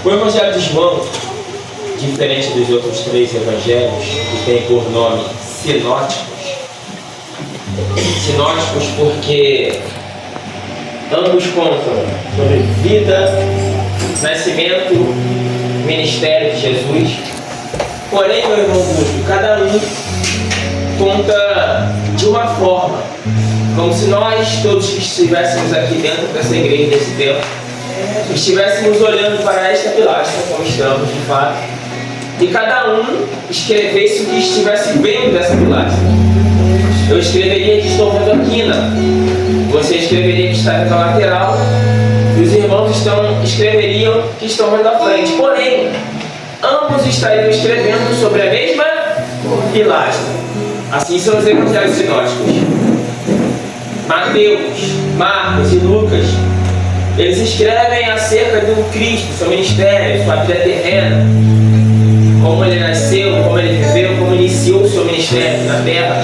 O Evangelho de João, diferente dos outros três evangelhos, que tem por nome sinóticos. Sinóticos porque ambos contam sobre vida, nascimento, ministério de Jesus. Porém, meu irmão Guto, cada um conta de uma forma, como se nós todos que estivéssemos aqui dentro dessa igreja, desse templo, estivéssemos olhando para esta pilastra, como estamos de fato, e cada um escrevesse o que estivesse vendo dessa pilastra. Eu escreveria que estou vendo a quina, você escreveria que está vendo a lateral, e os irmãos escreveriam que estão vendo a frente. Porém, ambos estariam escrevendo sobre a mesma pilastra. Assim são os evangelhos sinóticos. Mateus, Marcos e Lucas, eles escrevem acerca do Cristo, seu ministério, sua vida terrena, como ele nasceu, como ele viveu, como iniciou o seu ministério na terra.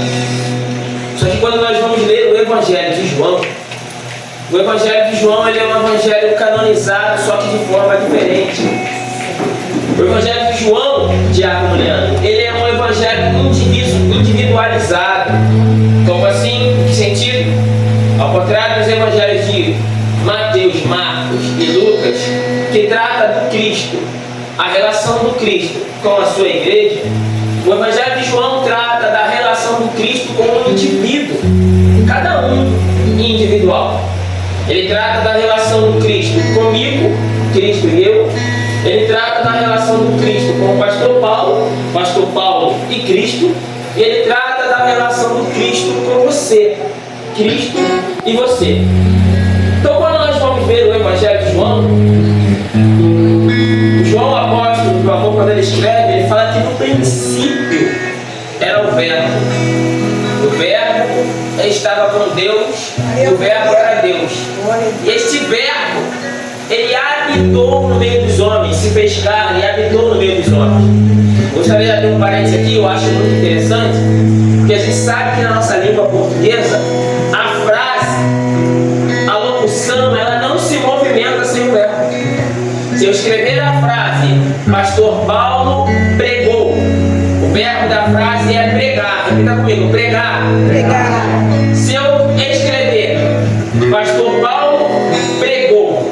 Só que quando nós vamos ler o Evangelho de João, o Evangelho de João ele é um evangelho canonizado, só que de forma diferente. O Evangelho de João, Diácono Leandro, ele é um evangelho individualizado. Como assim? Em que sentido? Ao contrário dos evangelhos de Mateus, Marcos e Lucas, que trata do Cristo, a relação do Cristo com a sua igreja, o Evangelho de João trata da relação do Cristo com um indivíduo, cada um individual. Ele trata da relação do Cristo comigo, Cristo e eu. Ele trata da relação do Cristo com o pastor Paulo e Cristo. E ele trata da relação do Cristo com você, Cristo e você. Então, quando nós vamos ver o Evangelho de João, João, apóstolo do amor, quando ele escreve, ele fala que no princípio era o Verbo. O Verbo estava com Deus, o Verbo era Deus. E este Verbo, ele habitou no meio dos homens, se fez carne e habitou no meio dos homens. Gostaria de abrir um parênteses aqui, eu acho muito interessante, porque a gente sabe que na nossa língua portuguesa, a frase, a locução, ela não se movimenta sem o verbo. Se eu escrever a frase, pastor Paulo pregou, o verbo da frase é pregar. Repita comigo, pregar. Pregar. Se eu escrever, pastor Paulo pregou,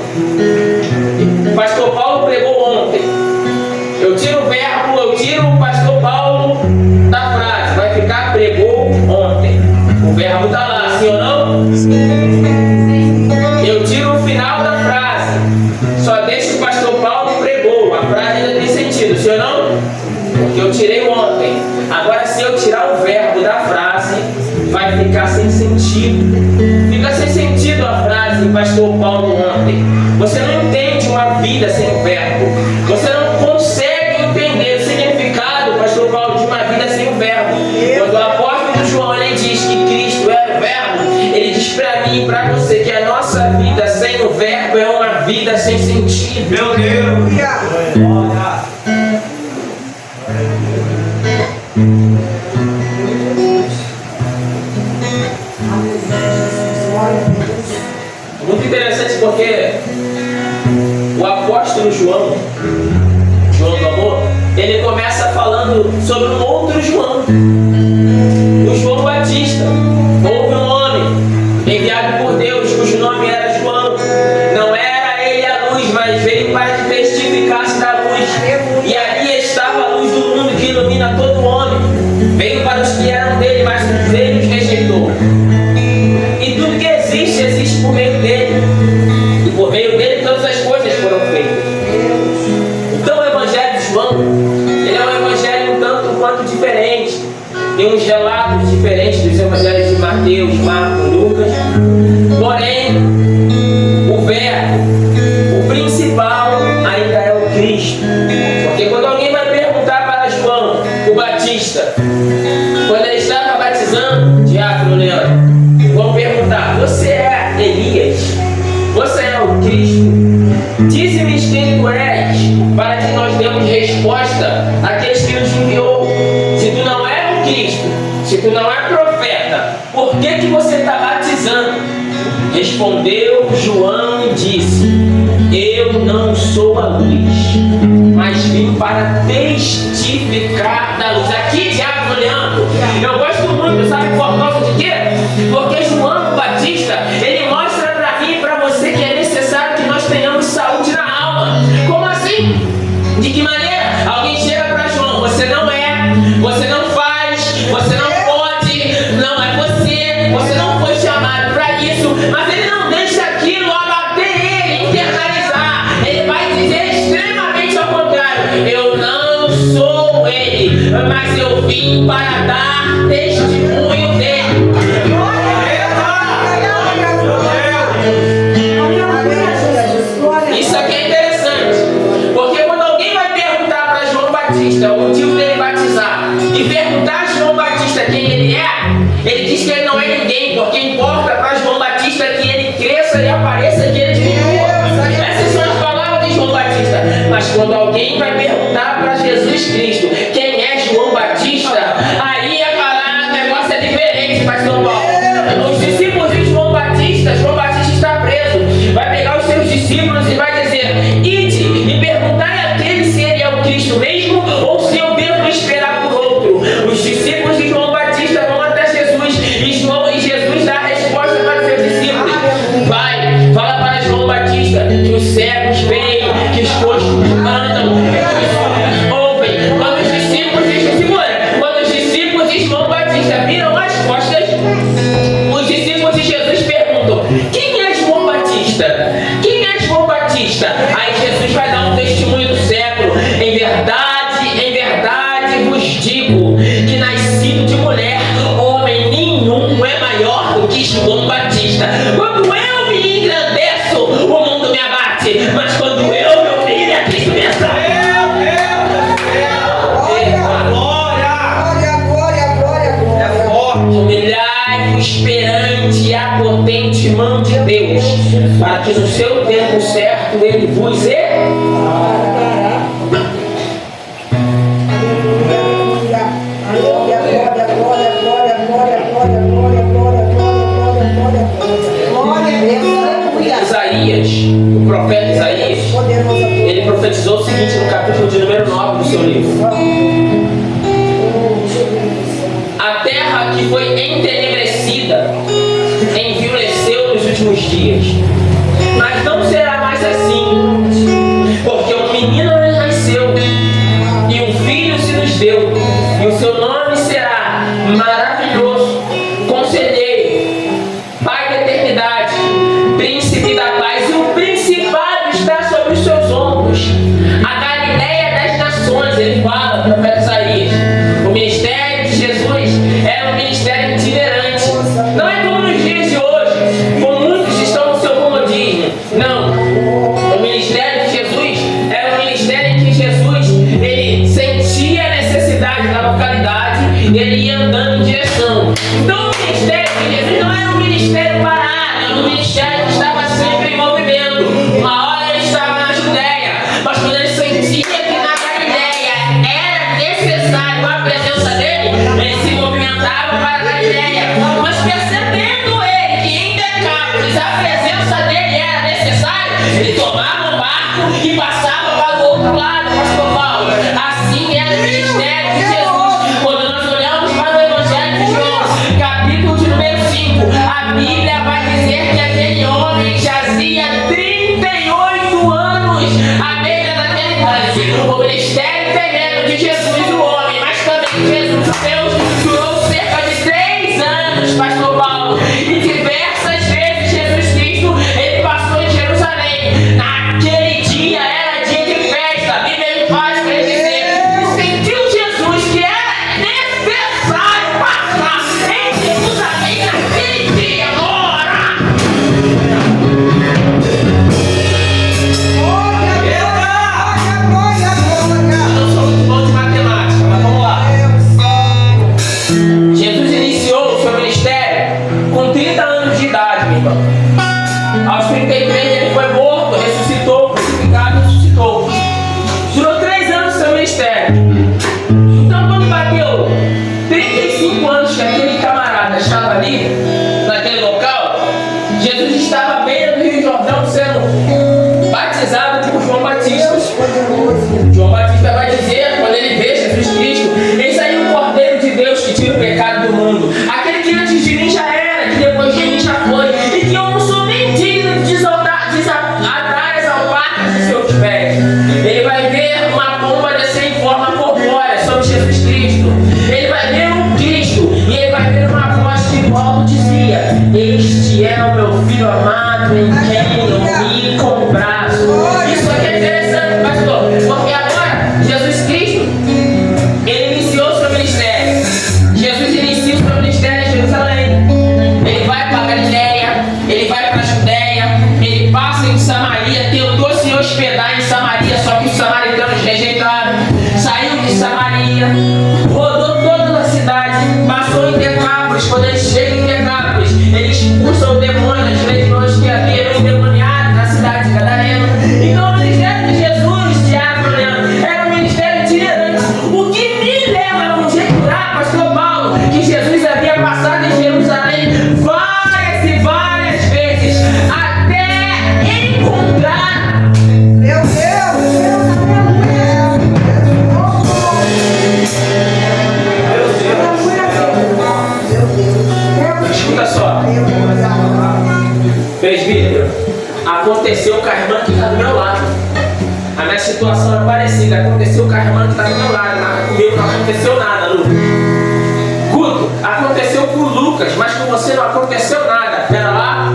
pastor Paulo pregou ontem, eu tiro o verbo, eu tiro o pastor Paulo da frase, vai ficar pregou ontem. O verbo está lá, sim ou não? Eu tiro o final da frase, só deixo o pastor Paulo pregou, a frase ainda tem sentido, sim ou não? Porque eu tirei ontem. Agora, se eu tirar o verbo da frase, vai ficar sem sentido. Fica sem sentido a frase pastor Paulo ontem. Você não entende uma vida sem o verbo. Você não consegue entender o significado, pastor Paulo, de uma vida sem o verbo. Quando o apóstolo João ele diz que Cristo era o verbo, ele diz para mim e para você que a nossa vida sem o verbo é uma vida sem sentido. Meu Deus! Muito interessante porque o apóstolo João do amor, ele começa falando sobre um outro João, o João Batista. Houve um homem enviado por Deus cujo nome era João. Não era ele a luz, mas veio para que testificasse da luz. E ali estava a luz do mundo que ilumina todo homem. Veio para os que eram dele, mas ele os rejeitou. E tudo que existe, existe por meio dele. E por meio dele todas as coisas foram feitas. Então o Evangelho de João, ele é um evangelho um tanto quanto diferente. Tem uns relatos diferentes dos evangelhos de Mateus, Marcos, Lucas. Porém, o verbo, o principal ainda é o Cristo. Porque quando alguém vai perguntar para João, o Batista, quando ele estava batizando, Diácono Leandro, vão perguntar: você é Elias? Você é o Cristo? Dize-me quem tu és, para que nós demos resposta àqueles que nos enviou. Se tu não é o Cristo, se tu não é profeta, por que você está batizando? Respondeu João e disse: eu não sou a luz, para testificar da luz. Aqui, diabo olhando. Eu gosto muito, sabe por causa de quê? Porque João Batista, ele mostra para mim e para você que é necessário que nós tenhamos saúde na alma. Como assim? De que maneira? Alguém chega para João, você não é, você não faz, você não pode, não é você não foi chamado para isso, mas ele não deixa aquilo abater ele, internalizar. Ele vai dizer extremamente ao contrário: eu não sou ele, mas eu vim para dar testemunho dele. Isso aqui é interessante, porque quando alguém vai perguntar para João Batista o motivo dele batizar e perguntar a João Batista quem ele é, ele diz que ele não é ninguém, porque importa para João Batista que ele cresça e apareça que ele diminua. Essas são as palavras de João Batista. Mas quando alguém vai perguntar para Jesus Cristo quem é João Batista, aí o negócio é diferente, pastor Paulo. Os discípulos de João Batista está preso. Vai pegar os seus discípulos e vai dizer: ide e perguntai àquele se ele é o Cristo mesmo ou se eu devo esperar por outro. Os discípulos de João Batista vão até Jesus e Jesus dá a resposta para os seus discípulos. Vai, fala para João Batista que os cegos veem, que os coxos andam, que os surdos ouvem. Quando os discípulos de João Batista viram as costas, os discípulos de Jesus perguntam: quem é João Batista? Quem é João Batista? Aí Jesus vai dar um testemunho do século: em verdade vos digo que nascido de mulher, homem nenhum é maior do que João Batista. Quando eu me engrandeço, o mundo me abate, mas quando eu me humilho, a Cristo me exalta. Humilhai-vos perante a potente mão de Deus, para que no seu tempo certo ele vos Isaías, o profeta Isaías, ele profetizou o seguinte no capítulo de número 9 do seu livro: a terra que foi entenebrecida envileceu nos últimos dias, mas não será mais assim, porque um menino nos nasceu e um filho se nos deu, e o seu nome será Maravilhoso, Conselheiro, Pai da Eternidade, Príncipe da Paz, e o principado está sobre os seus ombros. A Galileia das nações, ele fala, o profeta Isaías. O ministério de Jesus era um ministério itinerante. Não é como nos dias de hoje, como muitos estão no seu comodismo. hospedar em Samaria, só que os samaritanos rejeitaram. Saiu de Samaria, rodou toda a cidade, passou em Decápolis. Quando ele chega em Decápolis, ele expulsa o demônio, as legiões que haviam endemoniado na cidade de Gadareno. Então o ministério de Jesus, Tiago, era um ministério itinerante. O que me leva a conjecturar, pastor Paulo, que Jesus havia passado em Jerusalém várias e várias vezes até encontrar. Meu Deus. Escuta só. Presbítero, aconteceu com a irmã que está do meu lado. A minha situação é parecida. Aconteceu com a irmã que está do meu lado, mas comigo não aconteceu nada, Lucas. Guto, aconteceu com o Lucas, mas com você não aconteceu nada. Pera lá.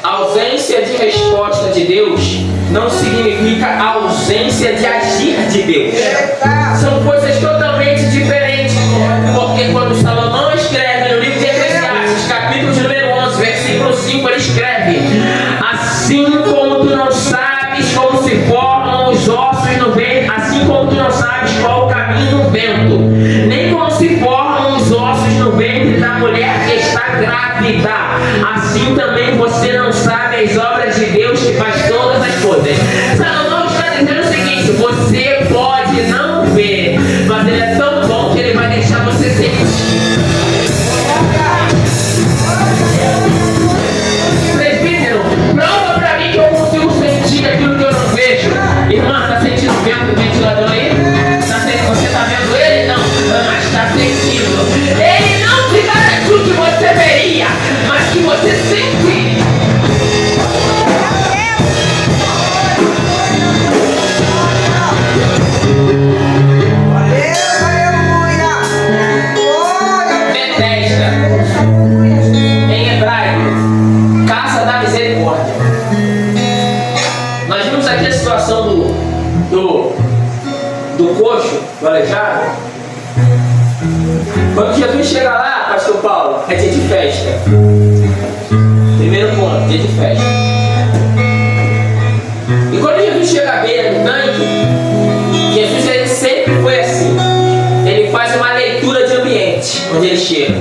A ausência de resposta de Deus não significa a ausência de agir de Deus. São coisas totalmente diferentes. Porque quando Salomão escreve no livro de Eclesiastes, capítulo de número 11, versículo 5, ele escreve: assim como tu não sabes como se formam os ossos no vento, assim como tu não sabes qual o caminho do vento, nem como se formam os ossos no ventre da mulher que está grávida, assim também você não sabe as obras de Deus que faz todas as coisas. Salomão está dizendo o seguinte: você pode não ver, mas ele é tão bom que ele vai deixar você sentir. Presbítero, prova pra mim que eu consigo sentir aquilo que eu não vejo. Irmã, tá sentindo o vento do ventilador aí? Você tá vendo ele? Não, mas tá sentindo. Ele não te garantiu que você veria, mas que você sentiria. Em hebraico, casa da misericórdia. Nós vimos aqui a situação do coxo, do aleijado. Quando Jesus chega lá, pastor Paulo, é dia de festa. Primeiro ponto, dia de festa. E quando Jesus chega à beira do tanque, Jesus ele sempre foi assim. Ele faz uma leitura de ambiente onde ele chega.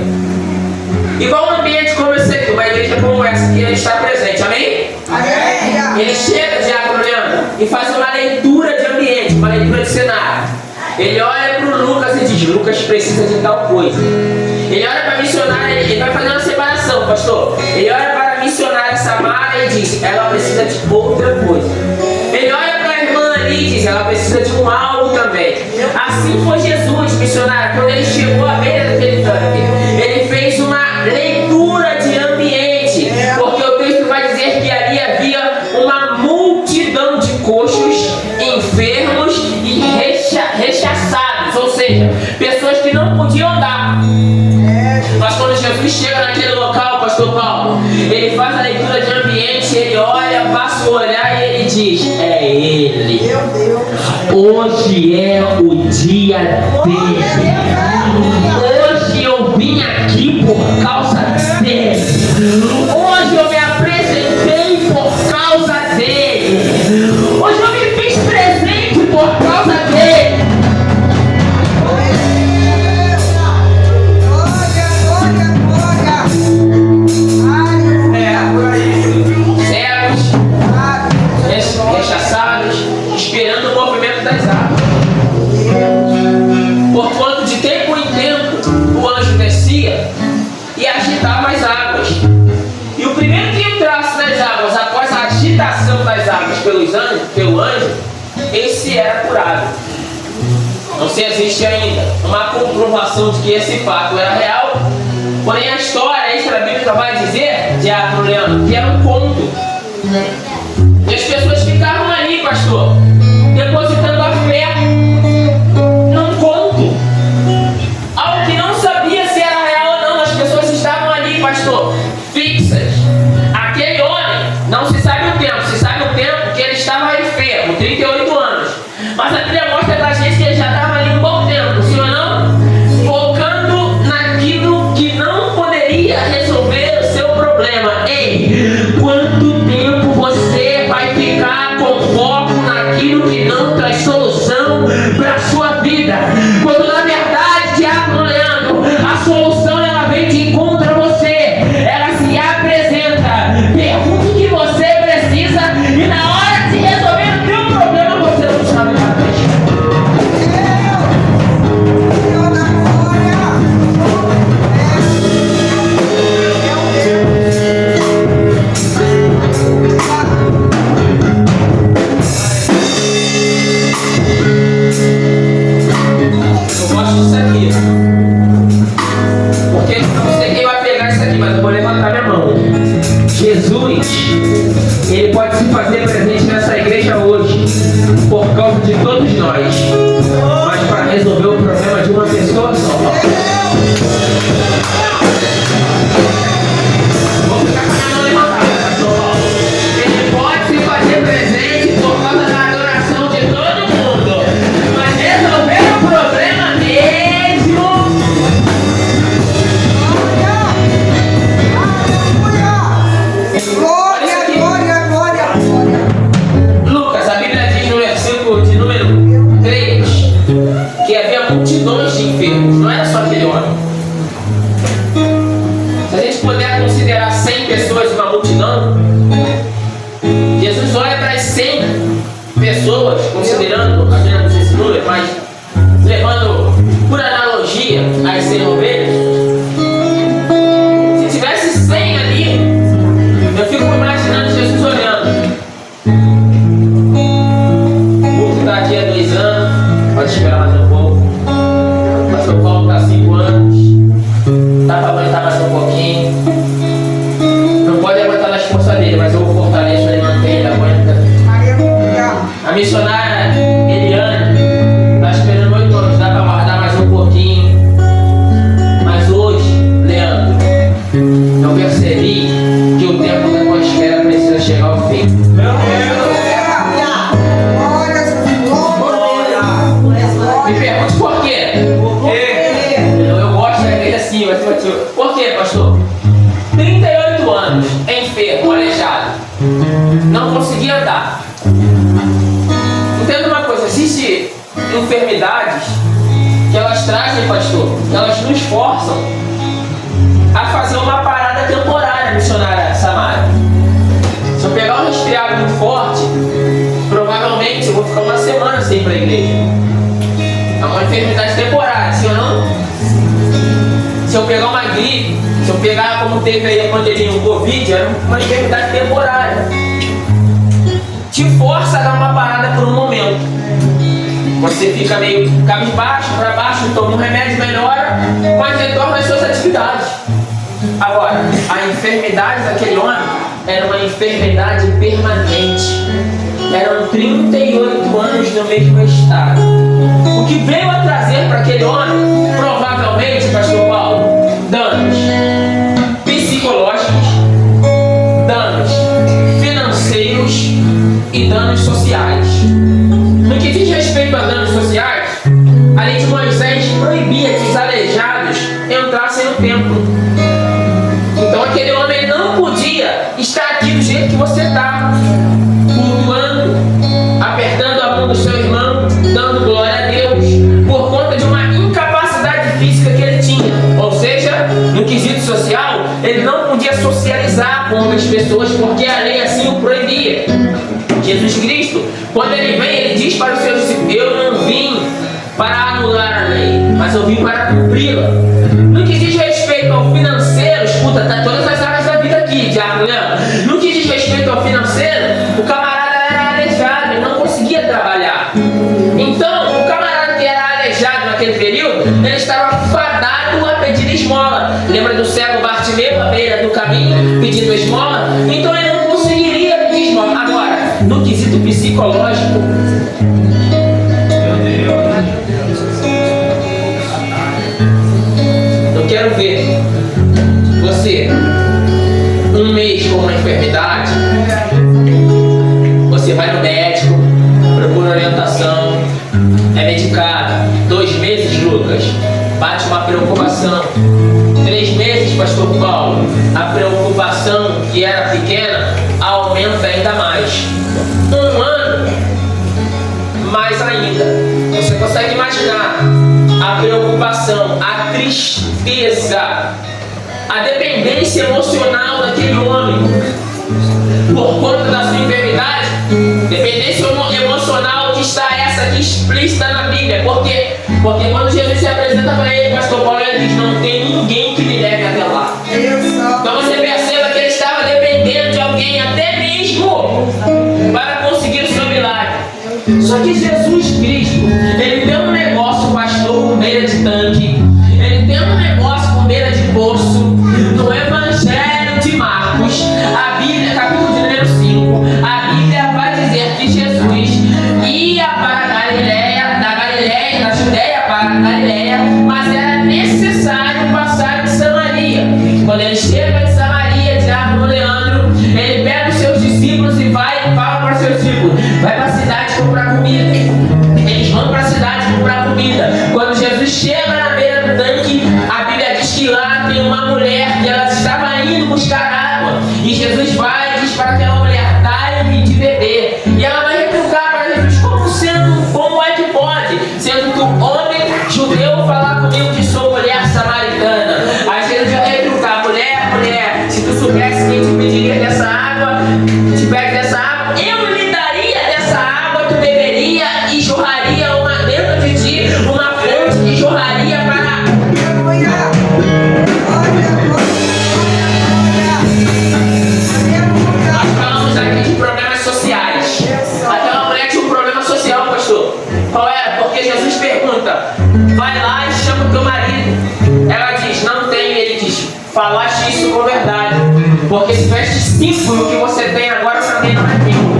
Igual um ambiente como esse aqui, uma igreja como essa que ele está presente, amém? Amém. Ele chega, Diácono Leandro, e faz uma leitura de ambiente, uma leitura de cenário. Ele olha para o Lucas e diz: Lucas precisa de tal coisa. Ele olha para a missionária, ele vai fazer uma separação, pastor. Ele olha para a missionária Samara e diz: ela precisa de outra coisa. Ele olha para a irmã ali e diz: ela precisa de um algo também. Assim foi Jesus, missionário, quando ele chegou à beira daquele tanque. Ele fez uma leitura de ambiente, porque o texto vai dizer que ali havia uma multidão de coxos, enfermos e rechaçados, ou seja, pessoas que não podiam andar. Mas quando Jesus chega naquele local, pastor Paulo, ele faz a leitura de ambiente, ele olha, passa o olhar e ele diz: é ele. Hoje é o dia dele. Hoje eu vim aqui por causa dele. Hoje eu me apresentei por causa dele. Hoje eu me fiz presente por causa dele. Cegos, rechaçados, esperando o movimento das águas. Porquanto de tempo em tempo o anjo descia e agitava as águas. E o primeiro que entrasse nas águas após a agitação das águas pelo anjo, esse era curado. Não se existe ainda uma comprovação de que esse fato era real, porém a história extra-bíblica vai dizer, Diácono Leandro, que era um conto. E as pessoas ficavam ali, pastor, depositando a fé num conto. Algo que não sabia se era real ou não. As pessoas estavam ali, pastor, fixas. Aquele homem, não se sabe o tempo. Se sabe o tempo que ele estava enfermo, 38 anos. Mas a Bíblia mostra pra gente que ele já estava ali um bom tempo, sim ou não? Focando naquilo que não poderia resolver o seu problema. Ei, quanto tempo você vai ficar com nós, mas para resolver o problema de uma pessoa só. Vou ficar com a minha mão levantada, pastor Paulo. Ele pode se fazer presente por causa da adoração de todo mundo, mas resolver o problema mesmo. Lucas, a Bíblia diz no versículo de número 3 que havia multidões de enfermos, não era só aquele homem. Se a gente puder considerar 100 pessoas uma multidão, Jesus olha para as 100 pessoas, considerando apenas esse número, mas levando por analogia as 100 ovelhas. Se tivesse 100 ali, eu fico imaginando Jesus olhando. O que está aqui há 2 anos, pode esperar mais um pouco. O pastor Paulo está há 5 anos, dá para aguentar mais um pouquinho. Não pode aguentar nas forças dele, mas eu fortaleço, ele mantém, ele aguenta. A missionária Eliane está esperando 8 anos, dá para aguardar mais um pouquinho. Mas hoje, Leandro, eu percebi que o tempo da tua espera precisa chegar ao fim. Me pergunte por quê? Eu gosto daquele assim, mas por quê, pastor? 38 anos, enfermo, aleijado, não conseguia andar. Entenda uma coisa, existem enfermidades que elas trazem, pastor, elas nos forçam a fazer uma parada temporária, missionária Samara. Se eu pegar um resfriado muito forte, provavelmente eu vou ficar uma semana sem ir para a igreja. É uma enfermidade temporária, sim ou não? Se eu pegar uma gripe, se eu pegar como teve aí a pandemia, o Covid, era uma enfermidade temporária. Te força a dar uma parada por um momento. Você fica meio cabisbaixo, para baixo, toma um remédio, melhora, mas retorna às suas atividades. Agora, a enfermidade daquele homem era uma enfermidade permanente. Eram 38 anos no mesmo estado. O que veio a trazer para aquele homem, provavelmente, pastor Paulo, danos psicológicos, danos financeiros e danos sociais. No que diz respeito a danos sociais, a lei de Moisés proibia que os aleijados entrassem no templo. Então aquele homem não podia estar aqui do jeito que você está, cultuando, apertando a mão do seu irmão, dando glória a Deus, por conta de uma incapacidade física que ele tinha. Ou seja, no quesito social, ele não podia socializar com outras pessoas, porque a lei assim o proibia. Jesus Cristo, quando ele vem, ele diz para os seus discípulos: eu não vim para anular a lei, mas eu vim para cumpri-la. No que diz respeito ao financeiro, escuta, tá todas as áreas da vida aqui, Diabo Leandro. No que diz respeito ao financeiro, o camarada era aleijado, ele não conseguia trabalhar. Então, o camarada que era aleijado naquele período, ele estava fadado a pedir esmola. Lembra do cego Bartimeu à beira do caminho, pedindo esmola? Então ele não conseguiria pedir esmola. Agora, no quesito psicológico, eu quero ver você um mês com uma enfermidade, você vai no médico, procura orientação, é medicado. 2 meses, Lucas, bate uma preocupação. 3 meses, pastor Paulo, a preocupação que era pequena aumenta ainda mais. 1 ano, mais ainda. Você consegue imaginar a preocupação, a tristeza, a dependência emocional daquele homem por conta da sua enfermidade? Dependência emocional que está essa aqui explícita na Bíblia. Por quê? Porque quando Jesus se apresenta para ele, pastor Paulo, ele diz: não tem ninguém que me leve até lá. Então você perceba que ele estava dependendo de alguém, até mesmo para conseguir o seu milagre. Só que Jesus Cristo, ele tem um negócio, pastor, com beira de tanque. Ele tem um negócio com beira de poço. No Evangelho de Marcos, a Bíblia, capítulo de número 5, a Bíblia vai dizer que Jesus ia para Galileia Porque Jesus pergunta, vai lá e chama o teu marido. Ela diz, não tenho. Ele diz, falaste isso com verdade. Porque se tiveste 5 e o que você tem agora também não é teu.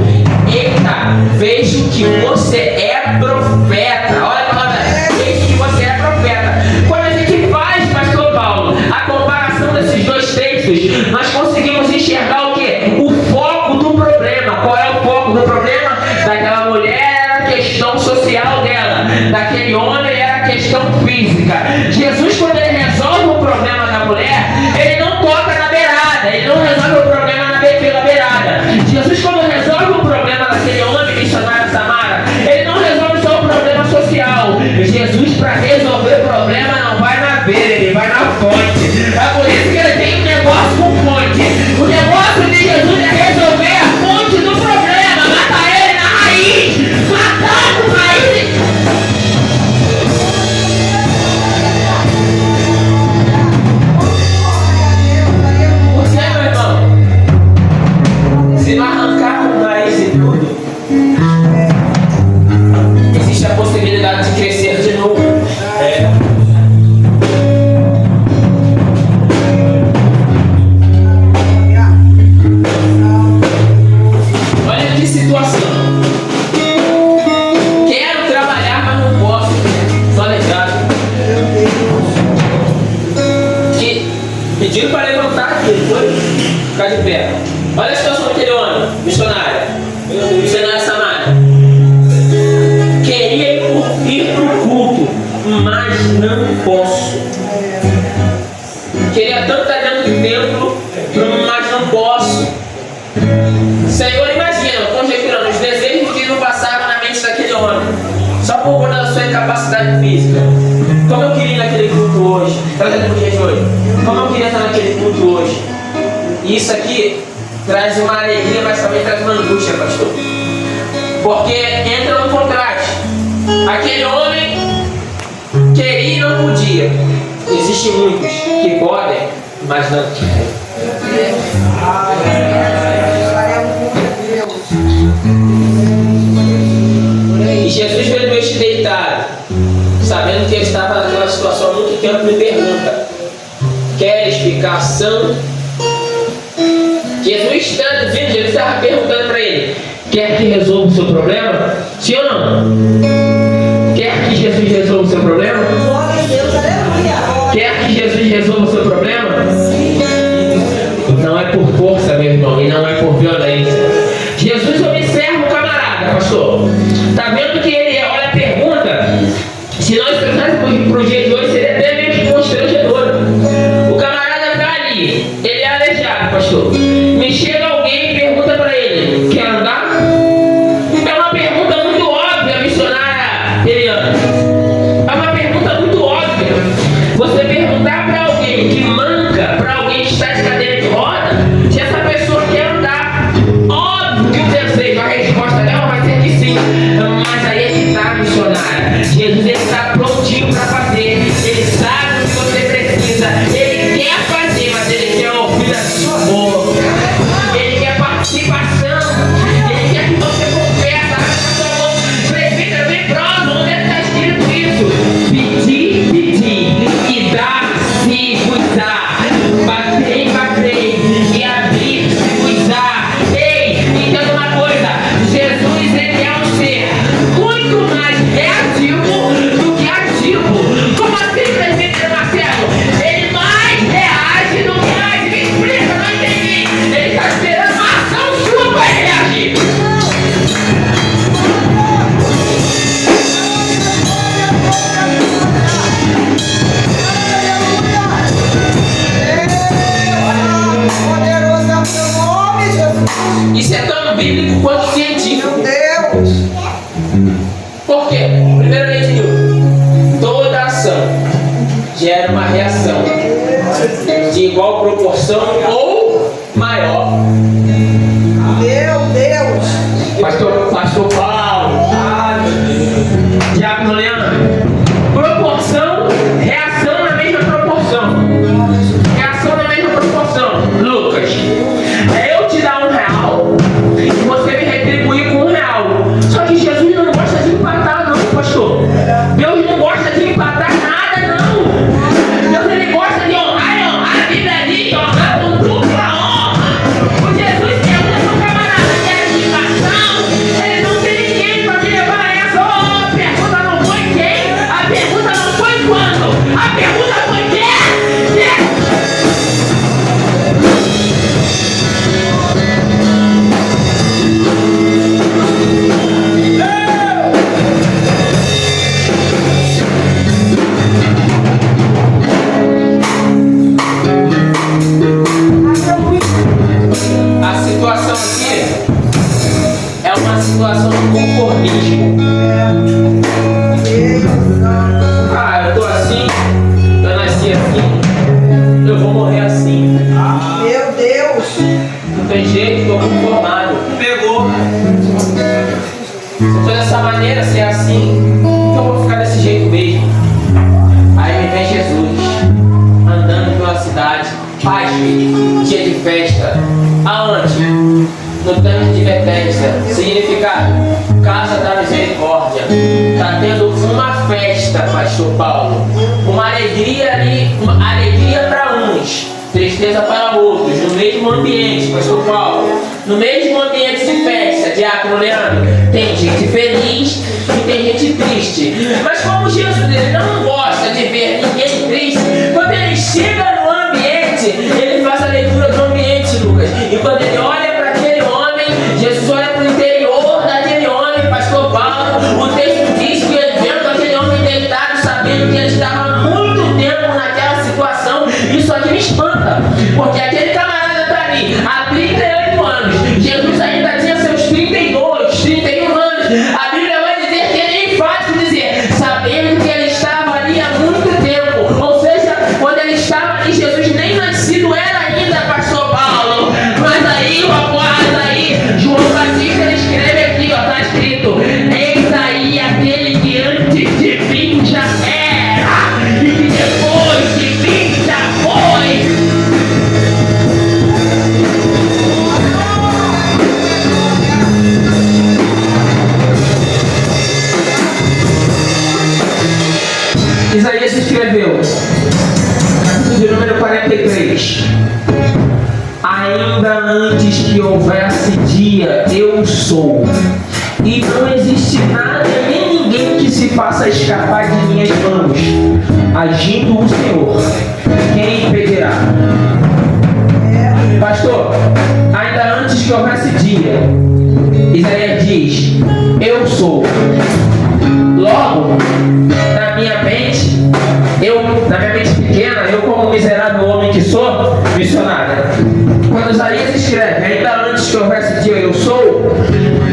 Eita, vejo que você é profeta. Olha a palavra, vejo que você é profeta. Quando a gente faz, pastor Paulo, a comparação desses dois textos, nós conseguimos enxergar o quê? O foco do problema. Qual é o foco do problema? Daquela mulher era a questão social dela, daquele homem era a questão física. Jesus, quando ele resolve o problema da mulher, ele não toca na beirada, ele não resolve o problema pela beirada. Jesus, quando resolve o problema daquele homem missionário Samara, ele não resolve só o problema social. Jesus, para resolver o problema, não vai na beira, ele vai na fonte. É por isso que ele tem um negócio com fonte. O negócio de Jesus é resolver a fonte do problema, matar ele na raiz, matar com raiz. Por que, meu irmão? Se não arrancar com raiz e tudo, existe a possibilidade de crescer de novo. Olha que situação. Quero trabalhar, mas não posso. Só ligado. Que pediram para levantar aqui, foi? Ficar de pé. Olha a situação daquele homem, missionário Samara. Queria ir para o culto, mas não posso. Queria tanto estar dentro do templo, mas não posso. Senhor, imagina, conjecturando os desejos que não passaram na mente daquele homem, só por conta da sua incapacidade física. Como eu queria ir naquele culto hoje, trazendo para o dia de hoje. Como eu queria estar naquele culto hoje. E isso aqui traz uma alegria, mas também traz uma angústia, pastor. Porque entra no contraste. Aquele homem queria e não podia. Existem muitos que podem, mas não querem. E Jesus vendo este deitado, sabendo que ele estava naquela situação há muito tempo, me pergunta: queres ficar são? Jesus estava perguntando para ele: quer que resolva o seu problema? Sim ou não? Quer que Jesus resolva o seu problema? Quer que Jesus resolva o seu problema? Não é por força, meu irmão, e não é por violência. Jesus observa o camarada, pastor. Está vendo que ele olha a pergunta? Se nós trouxéssemos para o dia de hoje, seria até meio constrangedor. O camarada está ali, ele é aleijado, pastor. Me chega alguém e pergunta para ele: quer andar? É uma pergunta muito óbvia, missionária Eliana. É uma pergunta muito óbvia. Você perguntar para alguém que manca, para alguém que está de cadeira de roda, se essa pessoa quer andar. Óbvio que o desejo, a resposta dela vai ser que sim. Mas aí é que está, missionária. Jesus está prontinho para fazer. Ele sabe o que você precisa. Ele quer fazer, mas ele quer ouvir a sua boca. Ele quer participação. Ele quer que você confessa. Prefeita, vem próximo. Onde é que está escrito isso? Pedir, pedir. E dar-se-vos-á. Batei, e abrir-se-vos-á. Ei, entenda uma coisa. Jesus, ele é um ser muito mais reativo do que ativo. Como assim, prefeito Marcelo? Ele mais reage do que age. Me explica, não entendi. Ele está esperando uma ação sua para ele reagir. Isso é tão bíblico quanto científico. Meu Deus! Por quê? Primeiro a gente viu, toda ação gera uma reação de igual proporção ou maior. Meu Deus! Pastor Paulo, Diácono Leandro, proporção, reação na mesma proporção. Reação na mesma proporção. Lucas, é eu te dar R$1 e você me retribuir com R$1. Só que Jesus não gosta de empatar, não, pastor. situação de conformismo. Ah, eu tô assim, eu nasci assim, eu vou morrer assim. Meu Deus! Não tem jeito, tô conformado. Pegou. Se eu tô dessa maneira, se é assim, então eu vou ficar desse jeito mesmo. Aí me vem Jesus, andando pela cidade, paz, dia de festa. Aonde? No tanque de Betesda. Significado: Casa da Misericórdia. Está tendo uma festa, pastor Paulo. Uma alegria ali, uma alegria para uns, tristeza para outros, no mesmo ambiente, pastor Paulo. No mesmo ambiente de festa, diácono Leandro, tem gente feliz e tem gente triste. Mas como Jesus ele não gosta de ver ninguém triste, quando ele chega no ambiente, ele faz a leitura do ambiente, Lucas. E quando ele olha para aquele homem, Jesus olha para o interior daquele homem, pastor Paulo. O texto diz que ele vendo aquele homem deitado, sabendo que ele estava há muito tempo naquela situação. Isso aqui me espanta, porque aquele camarada está ali há 38 anos. Jesus ainda tinha seus 32, 31 anos. A Bíblia vai dizer que ele é enfático dizer, sabendo que ele estava ali há muito tempo. Ou seja, quando ele estava ali, Jesus nem nascido era ainda, pastor Paulo. Mas aí, rapaz, aí, João Batista ele escreve aqui, ó, está escrito: eis aí aquele que antes de mim já era, e que depois de mim já foi. Isaías escreveu, capítulo de número 43. Ainda antes que houvesse dia, eu sou. E não existe nada nem ninguém que se faça escapar de minhas mãos. Agindo o Senhor, quem impedirá? Pastor, ainda antes que houvesse dia, Isaías diz, eu sou. Logo, na minha mente pequena, eu como miserável homem que sou, missionário. Quando Isaías escreve, ainda antes que houvesse dia eu sou,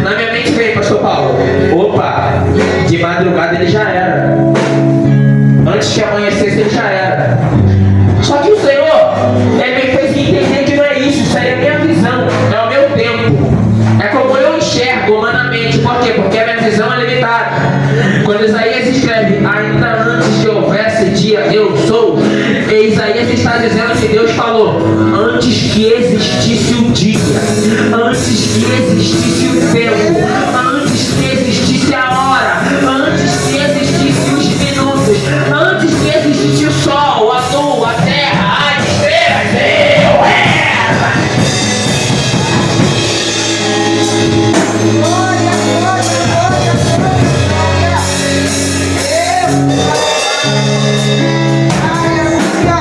na minha mente vem, pastor Paulo, opa, de madrugada ele já era. Antes que amanhecesse ele já era. Só que o Senhor, ele me fez entender que não é isso aí é a minha visão, é o meu tempo. É como eu enxergo humanamente. Por quê? Porque a minha visão é limitada. Quando Isaías escreve, ainda antes que houvesse dia, eu sou, e Isaías está dizendo que Deus falou, antes que existisse o dia, antes que existisse o tempo, antes que existisse a hora, antes que existisse os minutos, antes que existisse o sol, a lua, a terra, as estrelas, eu era. Glória, glória, glória, glória! Aleluia!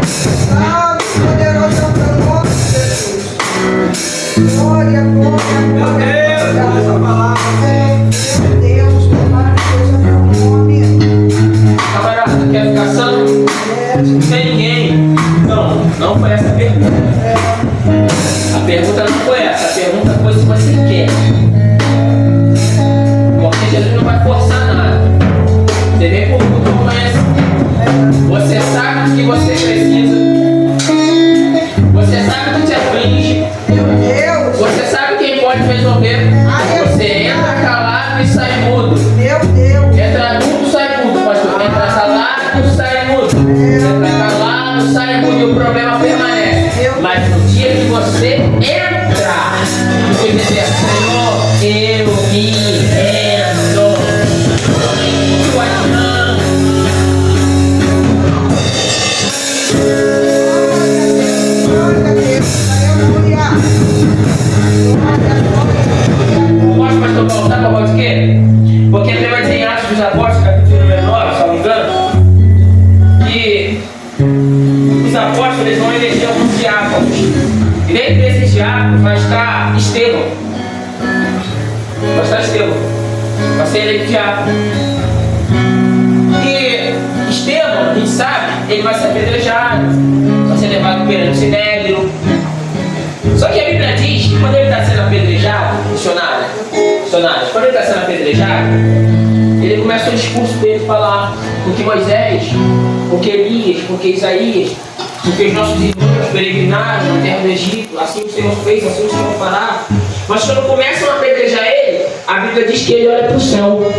Salve, poderoso é o teu nome, Jesus! Glória, glória, glória! Essa palavra, meu Deus, tomara seja teu nome! Camarada, quer ficar santo? Sem ninguém? Não foi essa a pergunta. A pergunta não foi essa, a pergunta foi se você quer. Porque Jesus não vai forçar nada. Você vem por tudo como conhece. Você sabe o que você precisa. Você sabe o que te aflige. Meu Deus! Você sabe quem pode resolver. Você entra calado e sai mudo. Meu Deus! Entra mudo, sai mudo, pastor. Entra calado, sai mudo. Entra calado, sai mudo e o problema permanece. Mas no dia que você entrar, você dizer, Senhor, eu me rendo. Tua mão. Glória a Deus! Aleluia! Eu gosto, pastor Paulo, sabe por quê? Porque ele vai dizer em Atos dos Apóstolos, capítulo número 9, se não me engano, que os apóstolos eles vão eleger alguns diáconos. E dentro desses diáconos vai estar Estevão. Vai estar Estevão. Vai ser eleito diácono. E Estevão, a gente sabe, ele vai ser apedrejado, vai ser levado perante o Sinédrio. Só que a Bíblia diz que quando ele está sendo apedrejado, missionário, personagem. Quando ele está sendo apedrejado, ele começa o discurso dele a falar porque Moisés, porque Elias, porque Isaías, porque os nossos irmãos peregrinaram na terra do Egito, assim o Senhor fez, assim o Senhor fará. Mas quando começam a apedrejar ele, a Bíblia diz que ele olha para o céu.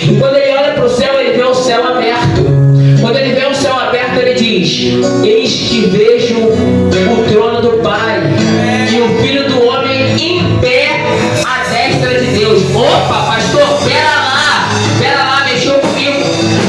E quando ele olha para o céu, ele vê o céu aberto. Quando ele vê o céu aberto, ele diz: eis que vejo o trono do Pai e o Filho do Homem em pé à destra de Deus. Opa, pastor, pera lá, mexeu comigo.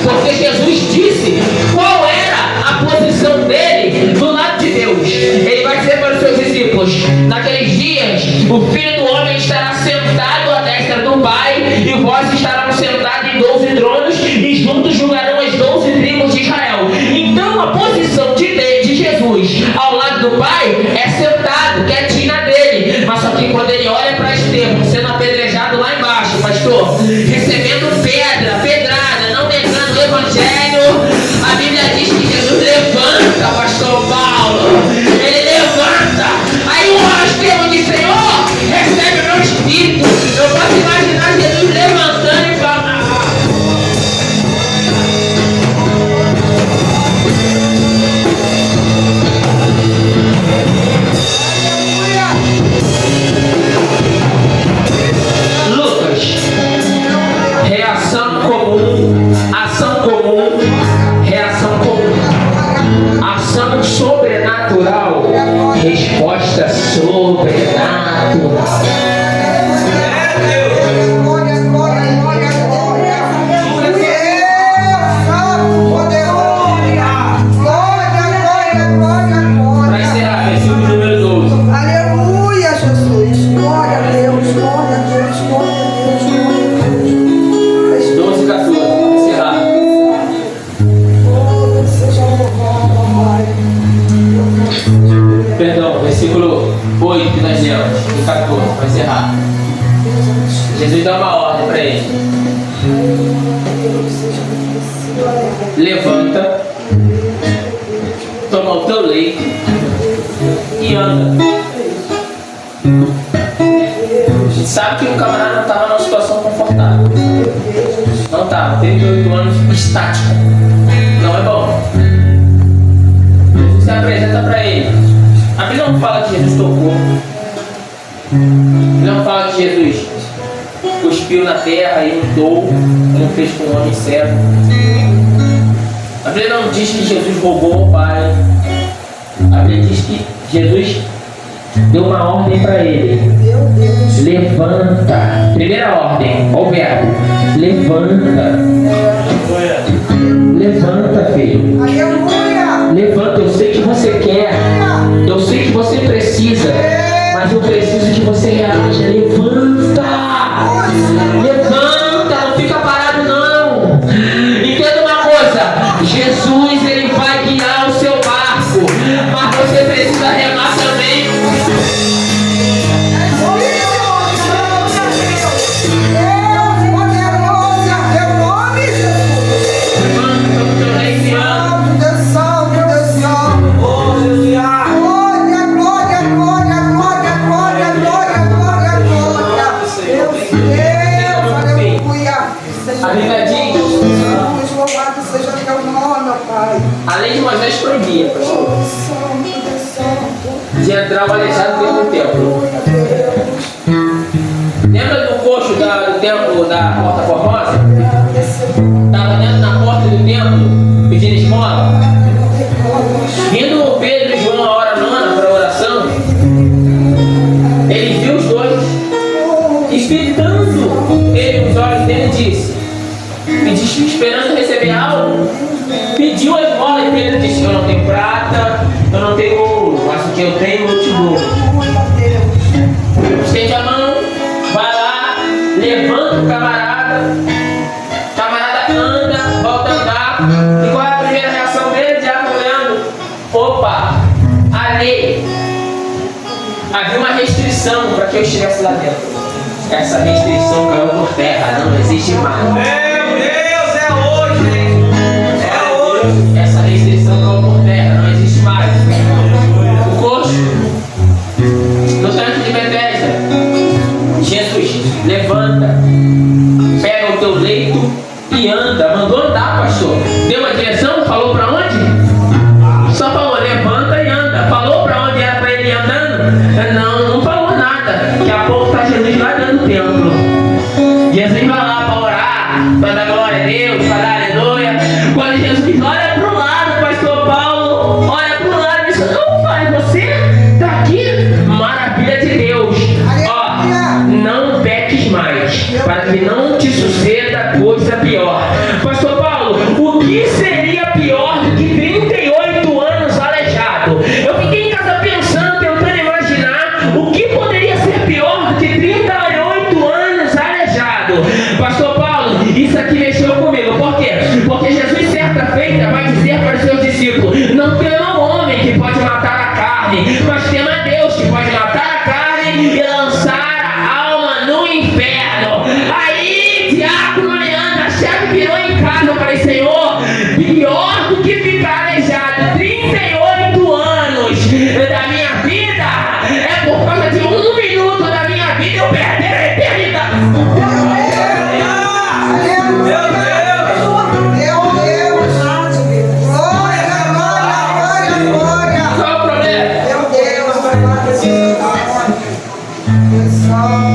Porque Jesus disse qual era a posição dele do lado de Deus. Ele vai dizer para os seus discípulos: naqueles dias, o Filho do Homem estará sentado à destra do Pai, e vós estarão sentados em 12 tronos, e juntos julgarão as 12 tribos de Israel. Então a posição de Jesus ao lado do Pai é sentado, quietinho na dele. Mas só que quando ele olha para Estevão sendo apedrejado lá embaixo, pastor, recebendo pedrada, não negando o Evangelho, a Bíblia diz que Jesus levanta, pastor Paulo. Ele levanta. Aí o Estevão diz: Senhor, recebe o meu espírito. Eu posso imaginar Jesus levantando e falando: Lucas, reação comum, ação comum, reação comum, ação sobrenatural, resposta sobrenatural. Para encerrar, versículo número 12. Aleluia, Jesus. Glória a Deus, glória a Deus, glória a Deus, glória a Deus. 12 e 14. Encerrar. Oh, seja louvado, Pai. Perdão, versículo 8 que nós lemos, e 14, para encerrar. Jesus dá uma ordem para ele: levanta, toma o teu leito e anda. Sabe que o camarada não estava numa situação confortável. Não estava, 38 anos estático. Não é bom. Jesus se apresenta para ele. A Bíblia não fala que Jesus tocou. A Bíblia não fala que Jesus cuspiu na terra e untou, como fez com o homem cego. A Bíblia não diz que Jesus rogou ao Pai. A Bíblia diz que Jesus deu uma ordem para ele: levanta. Primeira ordem, olha o verbo: levanta. Levanta, filho. Aleluia. Levanta. Eu sei que você quer, eu sei que você precisa, mas eu preciso que você reaja. Levanta. Levanta, não fica parado não. Entenda uma coisa: Jesus, ele vai guiar o seu barco, mas você precisa remar também. A Bíblia diz, louvado seja teu nome, meu Pai. além de Moisés proibia, pastor, de entrar o aleijado dentro do templo. Lembra do coxo do templo da Porta Formosa? Estava dentro da porta do templo pedindo esmola. Vindo Pedro e João a hora nona para a oração, ele viu os dois, espitando ele os olhos dele, e disse, esperando receber algo, pediu a esmola, e Pedro disse: eu não tenho prata, eu não tenho ouro, mas o que eu tenho eu te dou. Estende a mão, vai lá, levanta o camarada anda, volta a andar. E qual é a primeira reação dele? Já olhando: opa, a lei. Havia uma restrição para que eu estivesse lá dentro. Essa restrição caiu por terra, não existe mais. Meu Deus, é hoje, hein? É hoje. Essa restrição caiu por terra, não existe mais. O coxo, no tanque de Betesda, Jesus levanta levanta, pega o teu leito e anda. Mandou andar, pastor. Deu a direção, falou para onde? Só falou, levanta e anda. Falou para onde era para ele ir andando? Não falou nada. Daqui a pouco está Jesus lá dentro do templo. Jesus vai lá para orar, para dar glória a Deus, para dar aleluia. Quando Jesus olha para o lado, pastor Paulo olha para o lado e diz: não, pai, você está aqui? Maravilha de Deus. Ó, não peques mais, para que não te suceda coisa pior. Pastor Paulo, o que seria pior do que 38 anos aleijado? Eu fiquei em casa pensando, tentando imaginar o que poderia ser pior do que 38 anos aleijado. Pastor Paulo, isso aqui mexeu comigo. Por quê? Porque Jesus, certa feita, vai dizer para os seus discípulos: não tema o homem que pode matar a carne, mas tema a Deus que pode matar a carne e lançar a alma no inferno. Aí, diácono Leandro, a chave virou em casa. Eu falei: Senhor, pior do que ficar aleijado 38 anos da minha vida é por causa de 1 minuto da minha vida eu perder a eternidade.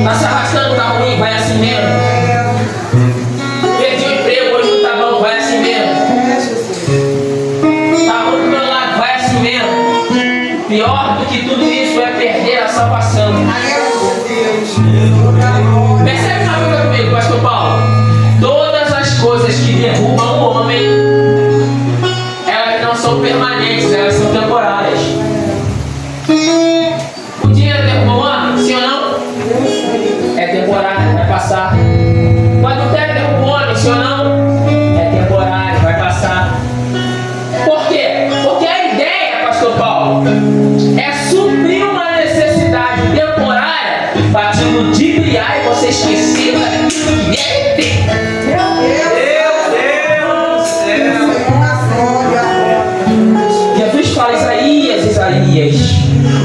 Tá se arrastando, tá ruim, vai assim mesmo. Perdi o emprego, hoje não tá bom, vai assim mesmo. Tá ruim do meu lado, vai assim mesmo. Pior do que tudo isso é perder a salvação. Percebe uma coisa comigo, pastor Paulo? Todas as coisas que derrubam o homem, elas não são permanentes, elas são temporárias. O dinheiro derrubou o homem, sim ou não? É temporário, vai passar. Quando o terra derruba o homem, sim ou não? É temporário, vai passar. Por quê? Porque a ideia, pastor Paulo, é suprir uma necessidade temporária para te ludibriar e você esquecer da Jesus fala: Isaías,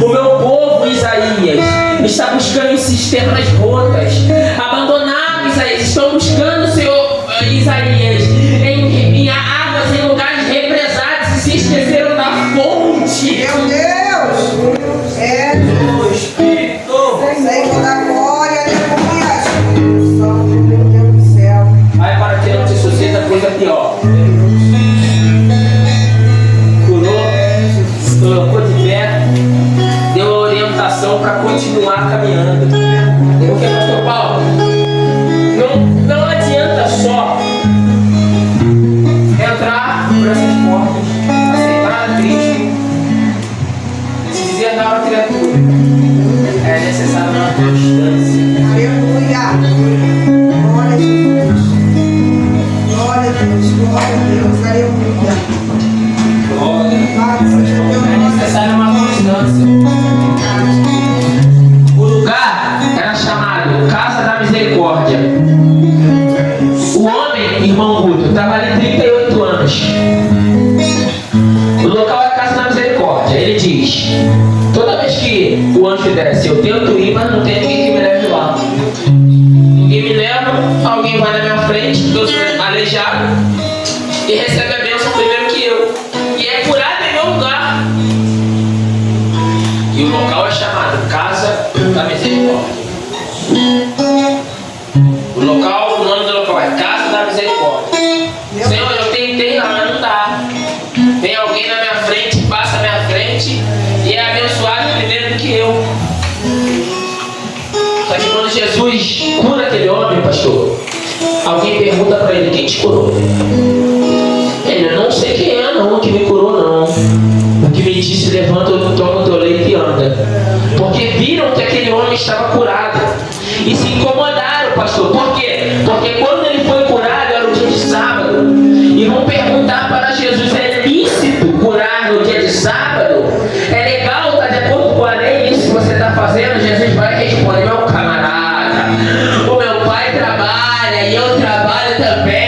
o meu povo Isaías está buscando em cisternas rotas, abandonado. Isaías, estão buscando o Senhor, Isaías, em águas, em lugares represados, e se esqueceram da fonte. Meu Deus! É O Espírito. Senhor da glória, aleluia! Espírito Santo, meu Deus do céu. Vai para que não te suceda coisa pior. Colocou de pé, deu a orientação para continuar caminhando. Porque, pastor Paulo, não adianta só entrar por essas portas, aceitar a Cristo, se dizer nova criatura. É necessário uma constância. Aleluia! Glória a Jesus! Glória a Deus! Glória a Deus! Aleluia! É necessário uma constância. O lugar era chamado Casa da Misericórdia. O homem, irmão Guto, estava ali 38 anos. O local é a Casa da Misericórdia. Ele diz: toda vez que o anjo desce, eu tento ir, mas não tem ninguém que me leve lá. Ninguém me leva, alguém vai na minha frente, eu sou aleijado, e recebe a bênção primeiro que eu. E é curado em meu lugar. E o local é chamado Casa da Misericórdia. O nome do local é Casa da Misericórdia. Senhor, eu tentei lá, mas não dá. Vem alguém na minha frente, passa na minha frente e é abençoado primeiro do que eu. Só que quando Jesus cura aquele homem, pastor, alguém pergunta para ele: quem te curou? Ele: eu não sei quem é não, que me curou não. O que me disse: levanta, toma o teu leito e anda. Porque viram que aquele homem estava curado e se incomodaram, pastor. Por quê? Porque quando ele foi curado era o dia de sábado. E vão perguntar para Jesus: é lícito curar no dia de sábado? É legal, está de acordo com a lei isso que você está fazendo? Jesus vai responder: meu camarada, o meu pai trabalha e eu trabalho também.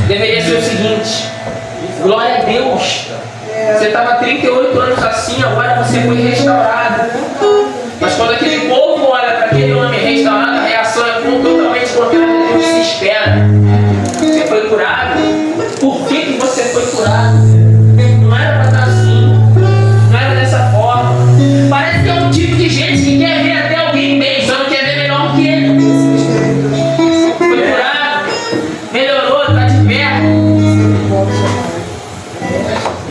Deveria ser o seguinte: antes. Glória a Deus. Você estava 38 anos assim, agora você foi restaurado. Mas quando aquele povo olha para aquele homem restaurado, a reação é totalmente contrária do que se espera. Você foi curado? Por que você foi curado? Não era para estar assim. Não era dessa forma. Parece que é um tipo de gente que quer ver até alguém bem, só não quer ver melhor que ele. Foi curado, melhorou, está de pé.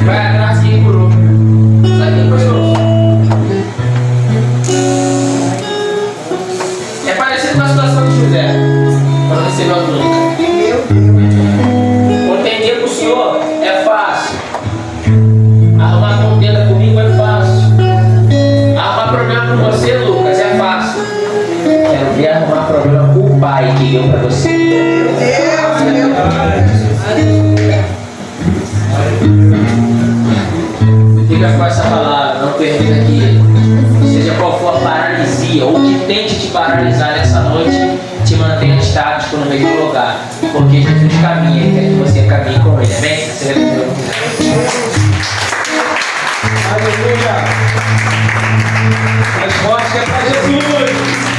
Vai a graça que curou. Sabe, pastor? É parecido com a situação de José, quando recebeu a túnica. Entender com o Senhor é fácil. Arrumar contenda comigo é fácil. Arrumar problema com você, Lucas, é fácil. Quero ver arrumar problema com o Pai que deu para você. Fica com essa palavra, não permita que, seja qual for a paralisia ou que tente te paralisar nessa noite, te mantenha estático no mesmo lugar. Porque Jesus caminha e quer que você caminhe com Ele. Amém? Aleluia. Mais forte que é para Jesus.